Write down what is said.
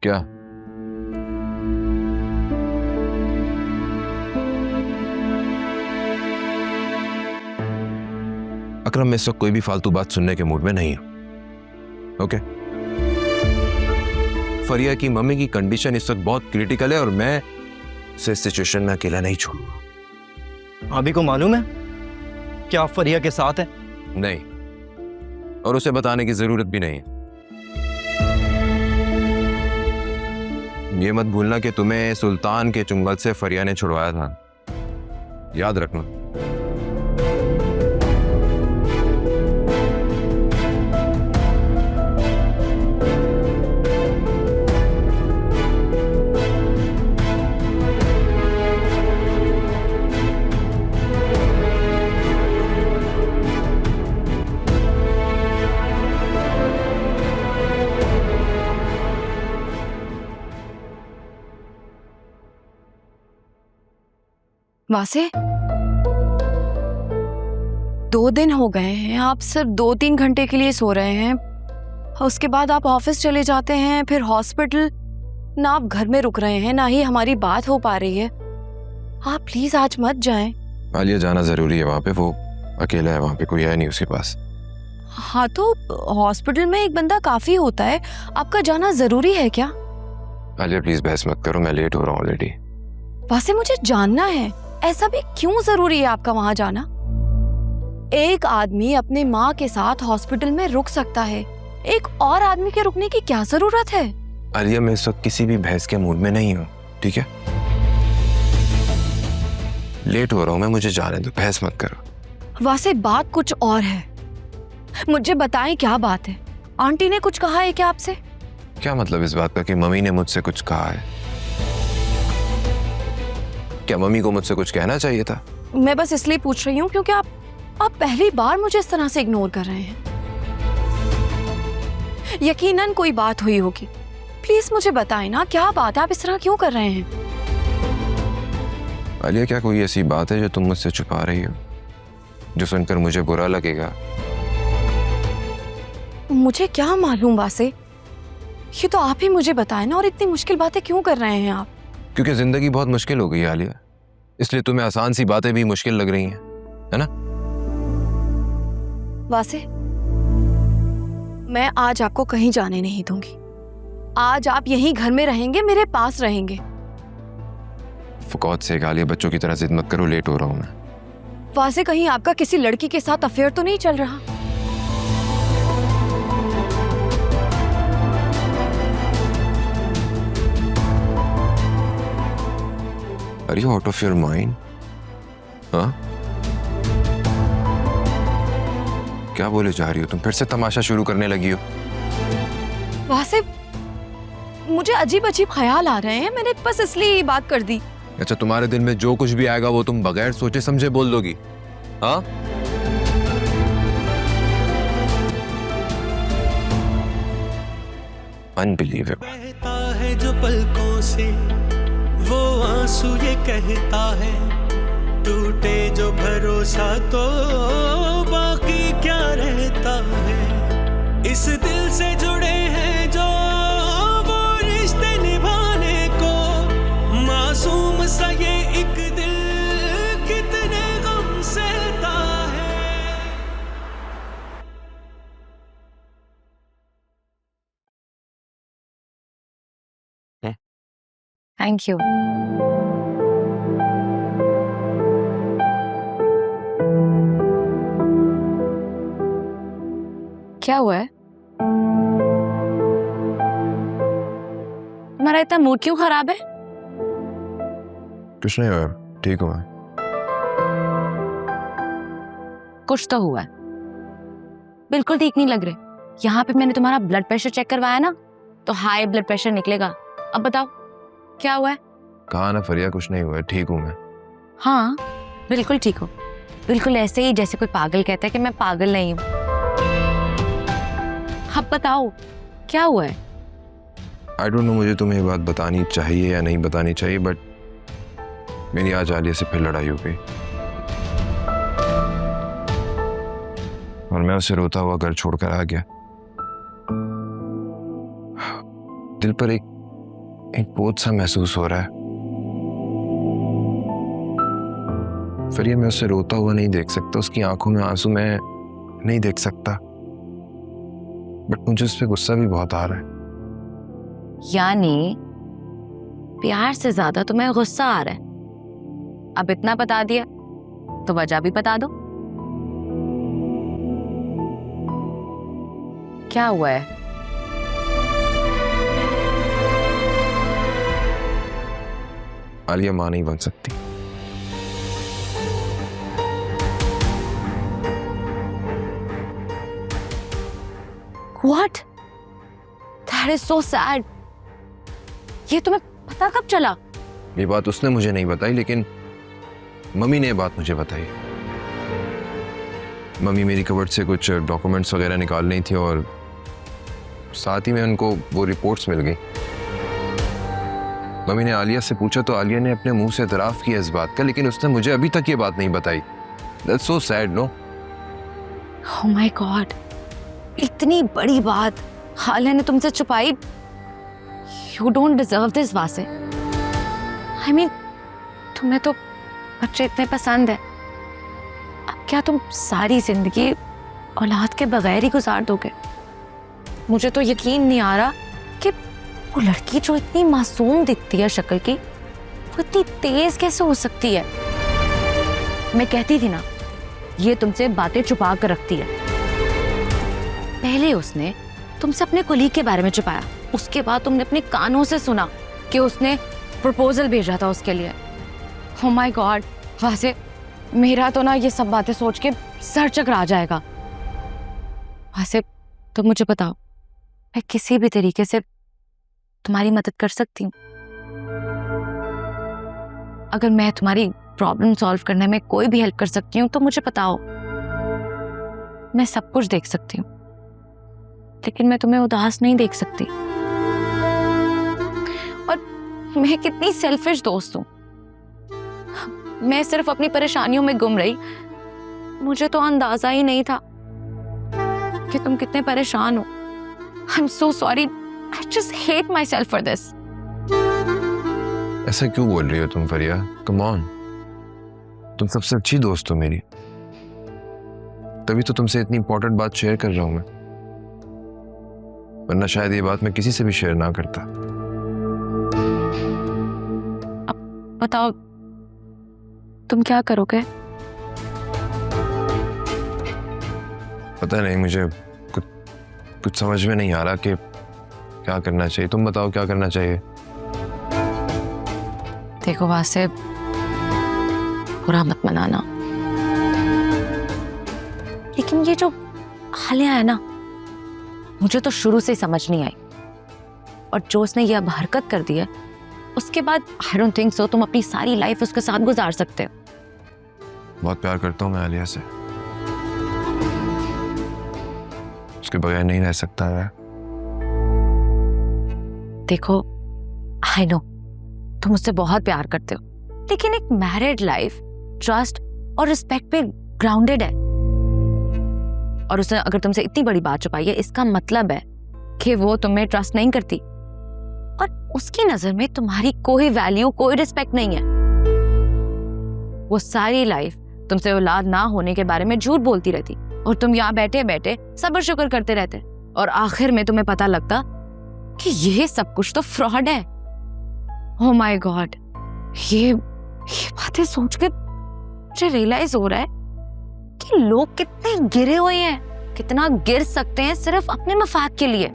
क्या? अकरम, मैं इस वक्त कोई भी फालतू बात सुनने के मूड में नहीं हूं। ओके? फरिया की मम्मी की कंडीशन इस वक्त बहुत क्रिटिकल है और मैं उसे इस सिचुएशन में अकेला नहीं छोड़ूंगा। भाभी को मालूम है कि आप फरिया के साथ हैं? नहीं, और उसे बताने की जरूरत भी नहीं है। ये मत भूलना कि तुम्हें सुल्तान के चुंगल से फरिया ने छुड़वाया था, याद रखना। वासे, 2 दिन हो गए हैं, आप सिर्फ 2-3 घंटे के लिए सो रहे हैं। उसके बाद आप ऑफिस चले जाते हैं, फिर हॉस्पिटल। ना आप घर में रुक रहे हैं, ना ही हमारी बात हो पा रही है। आप प्लीज आज मत जाएं। आलिया, जाना जरूरी है वहां पे। वो अकेला है, वहां पे कोई है नहीं उसके पास। हाँ तो हॉस्पिटल में एक बंदा काफी होता है, आपका जाना जरूरी है क्या? आलिया प्लीज बहस मत करो, मैं लेट हो रहा हूँ ऑलरेडी। वैसे मुझे जानना है, ऐसा भी क्यों जरूरी है आपका वहां जाना? एक आदमी अपनी माँ के साथ हॉस्पिटल में रुक सकता है, एक और आदमी के रुकने की क्या जरूरत है? आलिया, मैं इस वक्त किसी भी बहस के मूड में नहीं हूँ, ठीक है? लेट हो रहा हूँ मैं, मुझे जाने दो, बहस मत करो। वैसे बात कुछ और है, मुझे बताएं क्या बात है? आंटी ने कुछ कहा है क्या आपसे? क्या मतलब इस बात का कि मम्मी ने मुझसे कुछ कहा है? क्या मम्मी को मुझसे कुछ कहना चाहिए था? मैं बस इसलिए पूछ रही हूँ क्योंकि आप पहली बार मुझे इस तरह से इग्नोर कर रहे हैं। यकीनन कोई बात हुई होगी, प्लीज मुझे बताएं ना, क्या बात है? आप इस तरह क्यों कर रहे हैं? आलिया, क्या कोई ऐसी बात है जो तुम मुझसे छुपा रही हो, जो सुनकर मुझे बुरा लगेगा? मुझे क्या मालूम वासे, ये तो आप ही मुझे बताएं ना। और इतनी मुश्किल बातें क्यों कर रहे हैं आप? क्योंकि जिंदगी बहुत मुश्किल हो गई है आलिया, इसलिए तुम्हें आसान सी बातें भी मुश्किल लग रही हैं, है ना? वासे, मैं आज आपको कहीं जाने नहीं दूंगी। आज आप यहीं घर में रहेंगे, मेरे पास रहेंगे। For God's sake आलिया, बच्चों की तरह जिद मत करो, लेट हो रहा हूं मैं। वासे, कहीं आपका किसी लड़की के साथ अफेयर तो नहीं चल रहा? Are you out of your mind? हाँ? क्या बोले जा रही हो तुम? फिर से तमाशा शुरू करने लगी हो? वासे, मुझे अजीब अजीब ख्याल आ रहे हैं, मैंने बस इसलिए ये बात कर दी। अच्छा, तुम्हारे दिल में जो कुछ भी आएगा वो तुम बगैर सोचे समझे बोल दोगी? हाँ? अनबिलीवेबल। कहता है जो पलकों से वो आंसू ये कहता है, टूटे जो भरोसा तो बाकी क्या रहता है। इस दिल से जुड़े हैं जो वो रिश्ते निभाने को, मासूम सा ये एक दिल कितने गम सहता है। Thank you. क्या हुआ है? तुम्हारा इतना मूड क्यों खराब है? कुछ नहीं हुआ, ठीक हुआ। कुछ तो हुआ है, बिल्कुल ठीक नहीं लग रहे। यहाँ पे मैंने तुम्हारा ब्लड प्रेशर चेक करवाया ना, तो हाई ब्लड प्रेशर निकलेगा। अब बताओ क्या हुआ है? कहा ना फरिया, कुछ नहीं हुआ, ठीक हूँ मैं। हाँ बिल्कुल ठीक हो, बिल्कुल ऐसे ही जैसे कोई पागल कहता है कि मैं पागल नहीं हूँ। अब बताओ क्या हुआ है? आई डोंट नो मुझे तुम्हें ये बात बतानी चाहिए या नहीं बतानी चाहिए, बट मेरी आज आलिया से फिर लड़ाई हो गई और मैं उसे रोता हुआ घर छोड़कर आ गया। दिल पर एक एक बोझ सा महसूस हो रहा है। फरिया, मैं उसे रोता हुआ नहीं देख सकता, उसकी आंखों में आंसू मैं नहीं देख सकता, बट मुझे उस पर गुस्सा भी बहुत आ रहा है। यानी प्यार से ज्यादा तुम्हें गुस्सा आ रहा है। अब इतना बता दिया तो वजह भी बता दो। क्या हुआ है? आलिया मां नहीं बन सकती। What? That is so sad. ये तुम्हें पता कब चला? ये बात उसने मुझे नहीं बताई, लेकिन मम्मी ने ये बात मुझे बताई। मम्मी मेरी कबर्ड से कुछ डॉक्यूमेंट्स वगैरह निकाल रही थी और साथ ही में उनको वो रिपोर्ट्स मिल गई। मम्मी ने आलिया से पूछा तो आलिया ने अपने मुंह से इतराफ किया इस बात का, लेकिन उसने मुझे अभी तक ये बात नहीं बताई। That's so sad, no? Oh my God. इतनी बड़ी बात आलिया ने तुमसे छुपाई। You don't deserve this, Wasay. I mean, तुम्हें तो बच्चे इतने पसंद है, अब क्या तुम सारी जिंदगी औलाद के बगैर ही गुजार दोगे? मुझे तो यकीन नहीं आ रहा कि वो लड़की जो इतनी मासूम दिखती है शक्ल की, वो इतनी तेज कैसे हो सकती है। मैं कहती थी ना, ये तुमसे बातें छुपा कर रखती है। पहले उसने तुमसे अपने कुलीग के बारे में छुपाया, उसके बाद तुमने अपने कानों से सुना कि उसने प्रपोजल भेजा था उसके लिए। Oh my God, वैसे मेरा तो ना ये सब बातें सोच के सर चकरा जाएगा। वैसे तो मुझे बताओ, मैं किसी भी तरीके से तुम्हारी मदद कर सकती हूँ। अगर मैं तुम्हारी प्रॉब्लम सॉल्व करने में कोई भी हेल्प कर सकती हूँ तो मुझे बताओ। मैं सब कुछ देख सकती हूँ, लेकिन मैं तुम्हें उदास नहीं देख सकती। और मैं कितनी सेल्फिश दोस्त हूँ। मैं सिर्फ अपनी परेशानियों में गुम रही, मुझे तो अंदाजा ही नहीं था कि तुम कितने परेशान हो। I'm so sorry. I just hate myself for this. ऐसा क्यों बोल रही हो तुम फरिया? Come on. तुम सबसे अच्छी दोस्त हो मेरी, तभी तो तुमसे इतनी इंपॉर्टेंट बात शेयर कर रहा हूं मैं, वरना शायद ये बात मैं किसी से भी शेयर ना करता। अब बताओ, तुम क्या करोगे? पता नहीं, मुझे कुछ समझ में नहीं आ रहा कि क्या करना चाहिए। तुम बताओ क्या करना चाहिए। देखो वासे, बुरा मत मनाना, लेकिन ये जो आलिया है ना, मुझे तो शुरू से समझ नहीं आई। और जो उसने ये अब हरकत कर दी है, उसके बाद आई डोंट थिंक सो तुम अपनी सारी लाइफ उसके साथ गुजार सकते हो। बहुत प्यार करता हूँ मैं आलिया से, उसके बगैर नहीं रह सकता मैं। देखो, आई नो तुम उससे बहुत प्यार करते हो, लेकिन एक मैरिड लाइफ ट्रस्ट और रिस्पेक्ट पे ग्राउंडेड है। और उसने अगर तुमसे इतनी बड़ी बात छुपाई है, इसका मतलब है कि वो तुम्हें ट्रस्ट नहीं करती और उसकी नजर में तुम्हारी कोई वैल्यू, कोई रिस्पेक्ट नहीं है। वो सारी लाइफ तुमसे औलाद ना होने के बारे में झूठ बोलती रहती और तुम यहाँ बैठे बैठे सब्र शुक्र करते रहते, और आखिर में तुम्हें पता लगता कि ये सब कुछ तो फ्रॉड है। ओह माय गॉड, ये बातें सोच के मुझे रियलाइज हो रहा है कि लोग कितने गिरे हुए हैं, कितना गिर सकते हैं सिर्फ अपने मफाद के लिए।